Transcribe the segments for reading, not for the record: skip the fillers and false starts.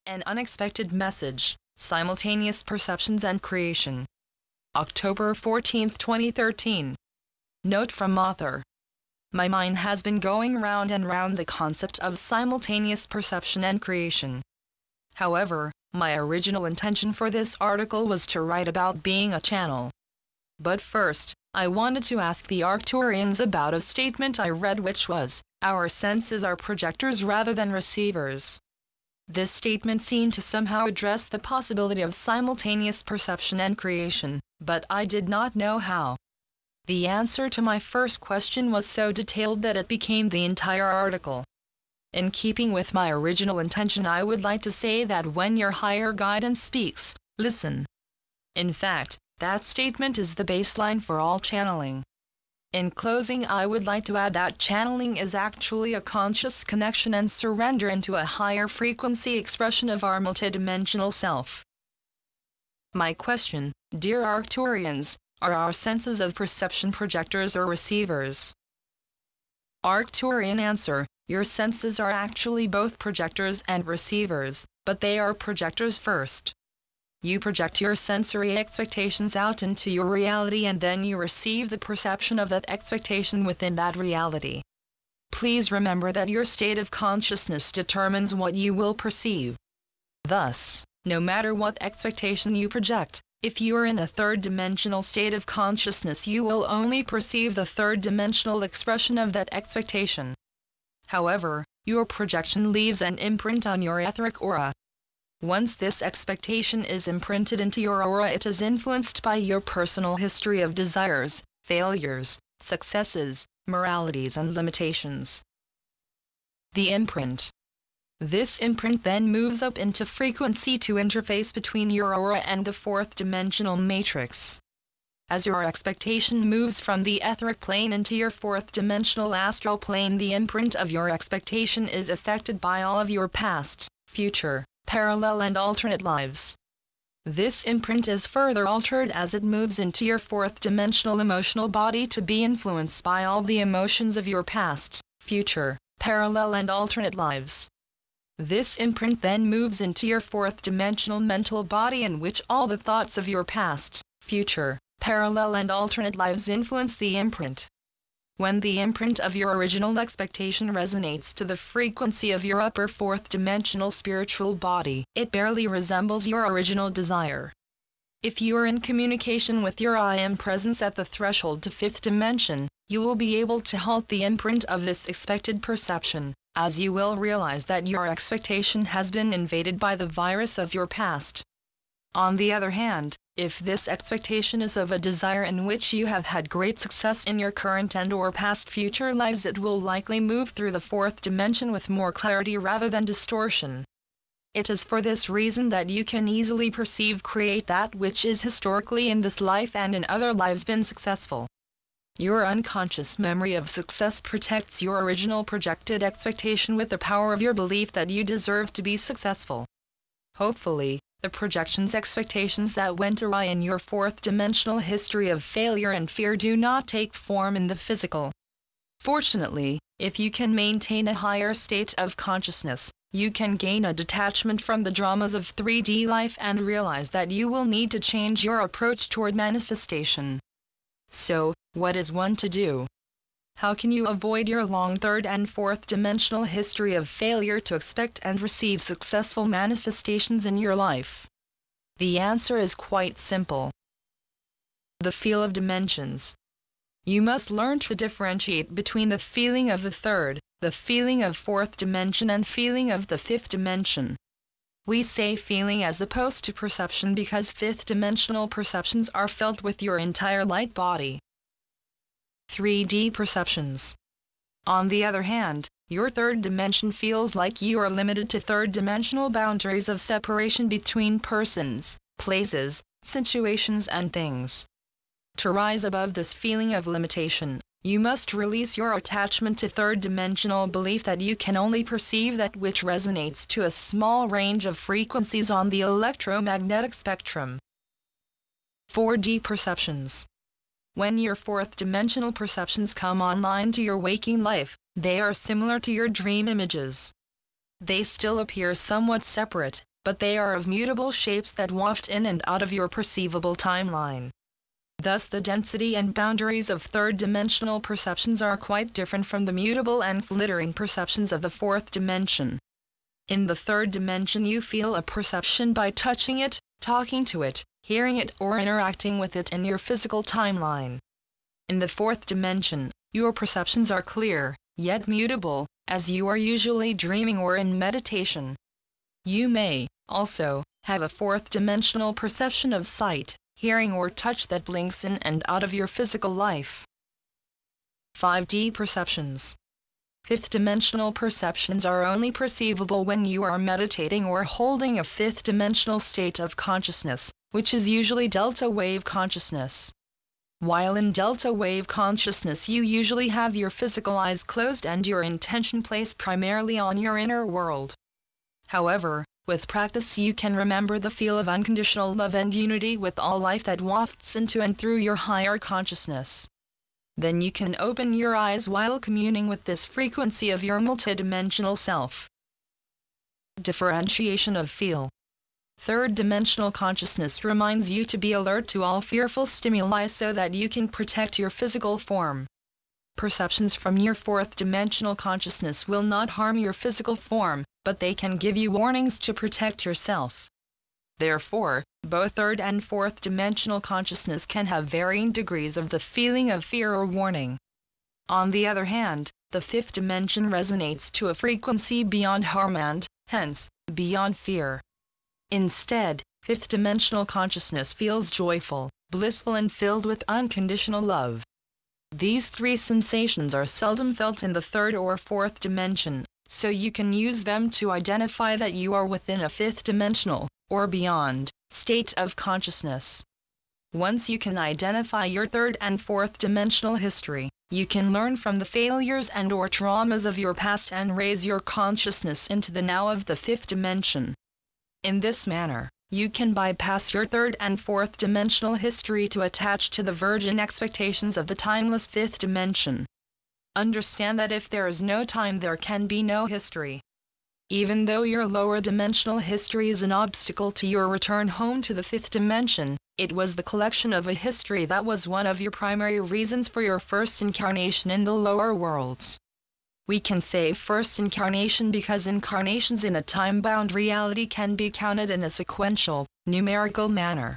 An unexpected message, simultaneous perceptions and creation. October 14, 2013. Note from author. My mind has been going round and round the concept of simultaneous perception and creation. However, my original intention for this article was to write about being a channel. But first, I wanted to ask the Arcturians about a statement I read which was, our senses are projectors rather than receivers. This statement seemed to somehow address the possibility of simultaneous perception and creation, but I did not know how. The answer to my first question was so detailed that it became the entire article. In keeping with my original intention, I would like to say that when your higher guidance speaks, listen. In fact, that statement is the baseline for all channeling. In closing, I would like to add that channeling is actually a conscious connection and surrender into a higher frequency expression of our multidimensional self. My question, dear Arcturians, are our senses of perception projectors or receivers? Arcturian answer, your senses are actually both projectors and receivers, but they are projectors first. You project your sensory expectations out into your reality and then you receive the perception of that expectation within that reality. Please remember that your state of consciousness determines what you will perceive. Thus, no matter what expectation you project, if you are in a third-dimensional state of consciousness, you will only perceive the third-dimensional expression of that expectation. However, your projection leaves an imprint on your etheric aura. Once this expectation is imprinted into your aura, it is influenced by your personal history of desires, failures, successes, moralities and limitations. The imprint. This imprint then moves up into frequency to interface between your aura and the fourth-dimensional matrix. As your expectation moves from the etheric plane into your fourth-dimensional astral plane, the imprint of your expectation is affected by all of your past, future, parallel and alternate lives. This imprint is further altered as it moves into your fourth-dimensional emotional body to be influenced by all the emotions of your past, future, parallel and alternate lives. This imprint then moves into your fourth-dimensional mental body, in which all the thoughts of your past, future, parallel and alternate lives influence the imprint. When the imprint of your original expectation resonates to the frequency of your upper fourth-dimensional spiritual body, it barely resembles your original desire. If you are in communication with your I Am presence at the threshold to fifth dimension, you will be able to halt the imprint of this expected perception, as you will realize that your expectation has been invaded by the virus of your past. On the other hand, if this expectation is of a desire in which you have had great success in your current and or past future lives, it will likely move through the fourth dimension with more clarity rather than distortion. It is for this reason that you can easily create that which is historically in this life and in other lives been successful. Your unconscious memory of success protects your original projected expectation with the power of your belief that you deserve to be successful. Hopefully, the projections expectations that went awry in your fourth-dimensional history of failure and fear do not take form in the physical. Fortunately, if you can maintain a higher state of consciousness, you can gain a detachment from the dramas of 3D life and realize that you will need to change your approach toward manifestation. So, what is one to do? How can you avoid your long third and fourth dimensional history of failure to expect and receive successful manifestations in your life? The answer is quite simple. The feel of dimensions. You must learn to differentiate between the feeling of the third, the feeling of fourth dimension and feeling of the fifth dimension. We say feeling as opposed to perception because fifth dimensional perceptions are felt with your entire light body. 3D perceptions. On the other hand, your third dimension feels like you are limited to third-dimensional boundaries of separation between persons, places, situations and things. To rise above this feeling of limitation, you must release your attachment to third-dimensional belief that you can only perceive that which resonates to a small range of frequencies on the electromagnetic spectrum. 4D perceptions. When your fourth-dimensional perceptions come online to your waking life, they are similar to your dream images. They still appear somewhat separate, but they are of mutable shapes that waft in and out of your perceivable timeline. Thus the density and boundaries of third-dimensional perceptions are quite different from the mutable and flittering perceptions of the fourth dimension. In the third dimension you feel a perception by touching it, talking to it, hearing it or interacting with it in your physical timeline. In the fourth dimension, your perceptions are clear, yet mutable, as you are usually dreaming or in meditation. You may, also, have a fourth-dimensional perception of sight, hearing or touch that blinks in and out of your physical life. 5D perceptions. Fifth-dimensional perceptions are only perceivable when you are meditating or holding a fifth-dimensional state of consciousness, which is usually delta wave consciousness. While in delta wave consciousness you usually have your physical eyes closed and your intention placed primarily on your inner world. However, with practice you can remember the feel of unconditional love and unity with all life that wafts into and through your higher consciousness. Then you can open your eyes while communing with this frequency of your multidimensional self. Differentiation of feel. Third-dimensional consciousness reminds you to be alert to all fearful stimuli so that you can protect your physical form. Perceptions from your fourth-dimensional consciousness will not harm your physical form, but they can give you warnings to protect yourself. Therefore, both third and fourth-dimensional consciousness can have varying degrees of the feeling of fear or warning. On the other hand, the fifth dimension resonates to a frequency beyond harm and, hence, beyond fear. Instead, fifth-dimensional consciousness feels joyful, blissful and filled with unconditional love. These three sensations are seldom felt in the third or fourth dimension, so you can use them to identify that you are within a fifth-dimensional, or beyond, state of consciousness. Once you can identify your third and fourth dimensional history, you can learn from the failures and or traumas of your past and raise your consciousness into the now of the fifth dimension. In this manner, you can bypass your third and fourth dimensional history to attach to the virgin expectations of the timeless fifth dimension. Understand that if there is no time, there can be no history. Even though your lower dimensional history is an obstacle to your return home to the fifth dimension, it was the collection of a history that was one of your primary reasons for your first incarnation in the lower worlds. We can say first incarnation because incarnations in a time-bound reality can be counted in a sequential, numerical manner.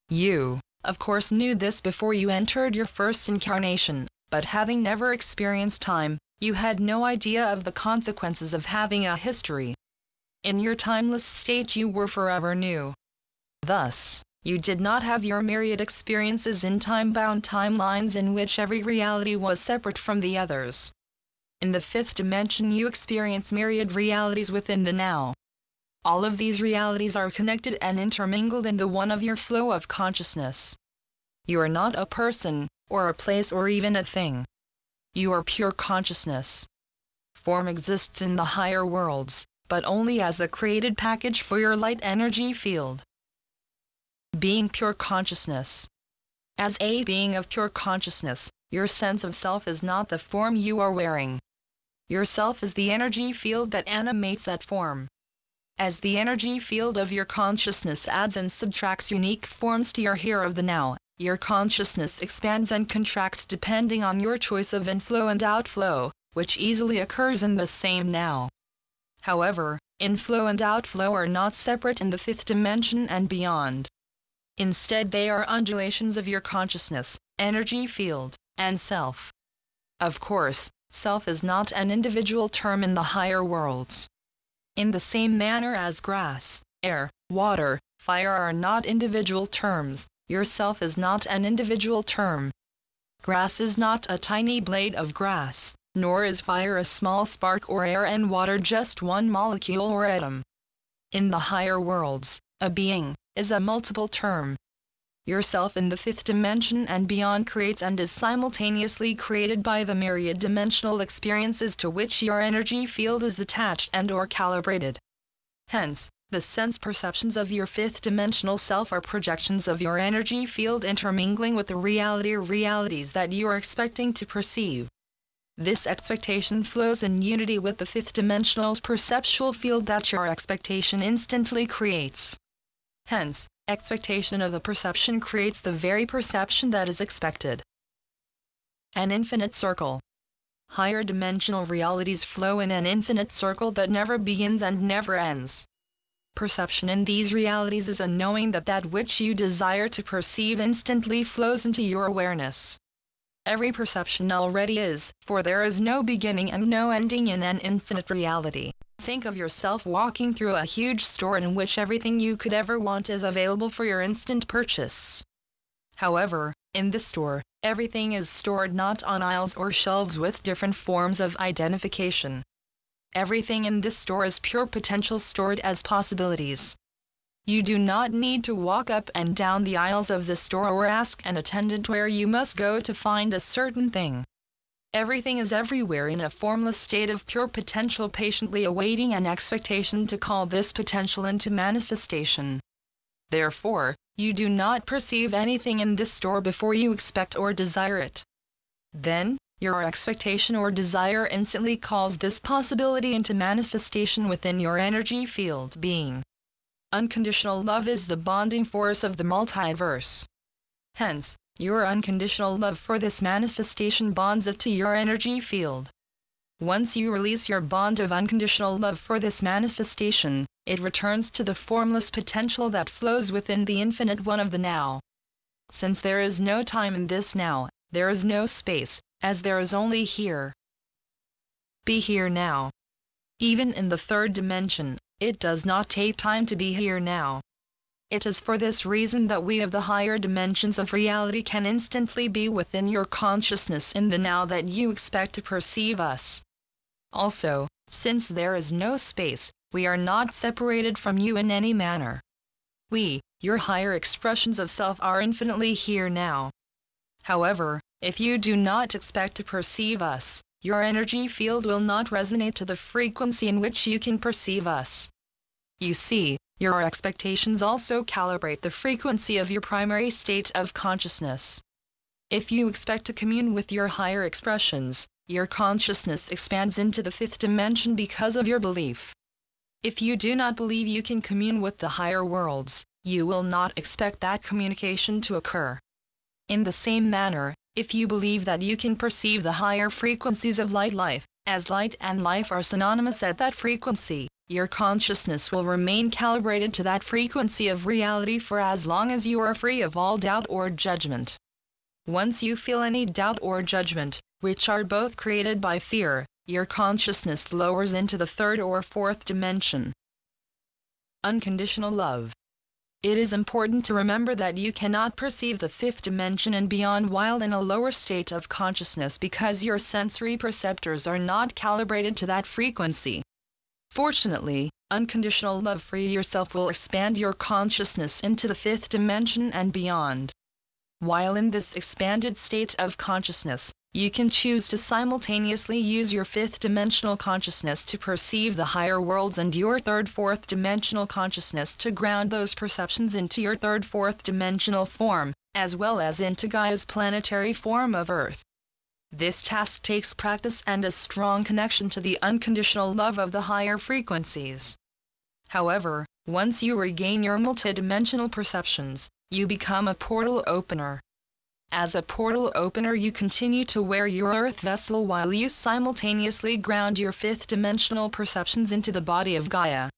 You, of course, knew this before you entered your first incarnation, but having never experienced time, you had no idea of the consequences of having a history. In your timeless state you were forever new. Thus, you did not have your myriad experiences in time-bound timelines in which every reality was separate from the others. In the fifth dimension you experience myriad realities within the now. All of these realities are connected and intermingled in the one of your flow of consciousness. You are not a person, or a place or even a thing. You are pure consciousness. Form exists in the higher worlds, but only as a created package for your light energy field. Being pure consciousness. As a being of pure consciousness, your sense of self is not the form you are wearing. Your self is the energy field that animates that form. As the energy field of your consciousness adds and subtracts unique forms to your here of the now, your consciousness expands and contracts depending on your choice of inflow and outflow, which easily occurs in the same now. However, inflow and outflow are not separate in the fifth dimension and beyond. Instead, they are undulations of your consciousness, energy field, and self. Of course, self is not an individual term in the higher worlds. In the same manner as grass, air, water, fire are not individual terms, yourself is not an individual term. Grass is not a tiny blade of grass, nor is fire a small spark or air and water just one molecule or atom. In the higher worlds, a being is a multiple term. Yourself in the fifth dimension and beyond creates and is simultaneously created by the myriad dimensional experiences to which your energy field is attached and or calibrated. Hence, the sense perceptions of your fifth dimensional self are projections of your energy field intermingling with the reality or realities that you are expecting to perceive. This expectation flows in unity with the fifth-dimensional perceptual field that your expectation instantly creates. Hence, expectation of a perception creates the very perception that is expected. An infinite circle. Higher dimensional realities flow in an infinite circle that never begins and never ends. Perception in these realities is a knowing that that which you desire to perceive instantly flows into your awareness. Every perception already is, for there is no beginning and no ending in an infinite reality. Think of yourself walking through a huge store in which everything you could ever want is available for your instant purchase. However, in this store, everything is stored not on aisles or shelves with different forms of identification. Everything in this store is pure potential stored as possibilities. You do not need to walk up and down the aisles of the store or ask an attendant where you must go to find a certain thing. Everything is everywhere in a formless state of pure potential, patiently awaiting an expectation to call this potential into manifestation. Therefore, you do not perceive anything in this store before you expect or desire it. Then, your expectation or desire instantly calls this possibility into manifestation within your energy field being. Unconditional love is the bonding force of the multiverse. Hence, your unconditional love for this manifestation bonds it to your energy field. Once you release your bond of unconditional love for this manifestation, it returns to the formless potential that flows within the infinite one of the now. Since there is no time in this now, there is no space, as there is only here. Be here now. Even in the third dimension, it does not take time to be here now. It is for this reason that we of the higher dimensions of reality can instantly be within your consciousness in the now that you expect to perceive us. Also, since there is no space, we are not separated from you in any manner. We, your higher expressions of self, are infinitely here now. However, if you do not expect to perceive us, your energy field will not resonate to the frequency in which you can perceive us. You see, your expectations also calibrate the frequency of your primary state of consciousness. If you expect to commune with your higher expressions, your consciousness expands into the fifth dimension because of your belief. If you do not believe you can commune with the higher worlds, you will not expect that communication to occur. In the same manner, if you believe that you can perceive the higher frequencies of life, as light and life are synonymous at that frequency, your consciousness will remain calibrated to that frequency of reality for as long as you are free of all doubt or judgment. Once you feel any doubt or judgment, which are both created by fear, your consciousness lowers into the third or fourth dimension. Unconditional love. It is important to remember that you cannot perceive the fifth dimension and beyond while in a lower state of consciousness because your sensory perceptors are not calibrated to that frequency. Fortunately, unconditional love for yourself will expand your consciousness into the fifth dimension and beyond. While in this expanded state of consciousness, you can choose to simultaneously use your fifth dimensional consciousness to perceive the higher worlds and your fourth dimensional consciousness to ground those perceptions into your fourth dimensional form, as well as into Gaia's planetary form of Earth. This task takes practice and a strong connection to the unconditional love of the higher frequencies. However, once you regain your multidimensional perceptions, you become a portal opener. As a portal opener, you continue to wear your earth vessel while you simultaneously ground your fifth dimensional perceptions into the body of Gaia.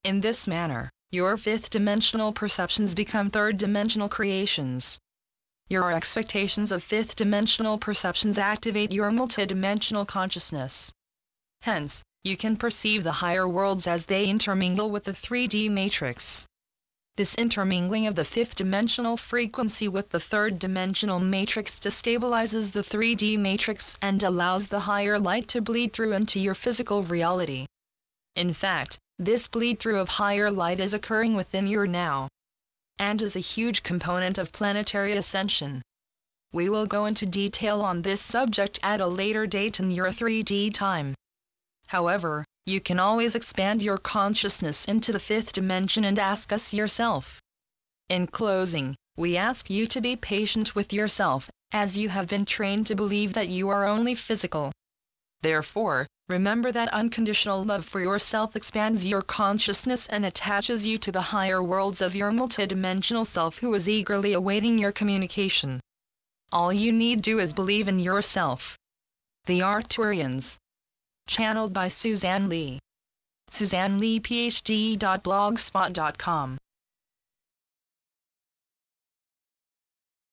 In this manner, your fifth dimensional perceptions become third dimensional creations. Your expectations of fifth dimensional perceptions activate your multidimensional consciousness. Hence, you can perceive the higher worlds as they intermingle with the 3D matrix. This intermingling of the fifth dimensional frequency with the third dimensional matrix destabilizes the 3D matrix and allows the higher light to bleed through into your physical reality. In fact, this bleed through of higher light is occurring within your now, and is a huge component of planetary ascension. We will go into detail on this subject at a later date in your 3D time. However, you can always expand your consciousness into the fifth dimension and ask us yourself. In closing, we ask you to be patient with yourself, as you have been trained to believe that you are only physical. Therefore, remember that unconditional love for yourself expands your consciousness and attaches you to the higher worlds of your multidimensional self who is eagerly awaiting your communication. All you need do is believe in yourself. The Arcturians. Channeled by Suzanne Lee. SuzanneLeePhD.blogspot.com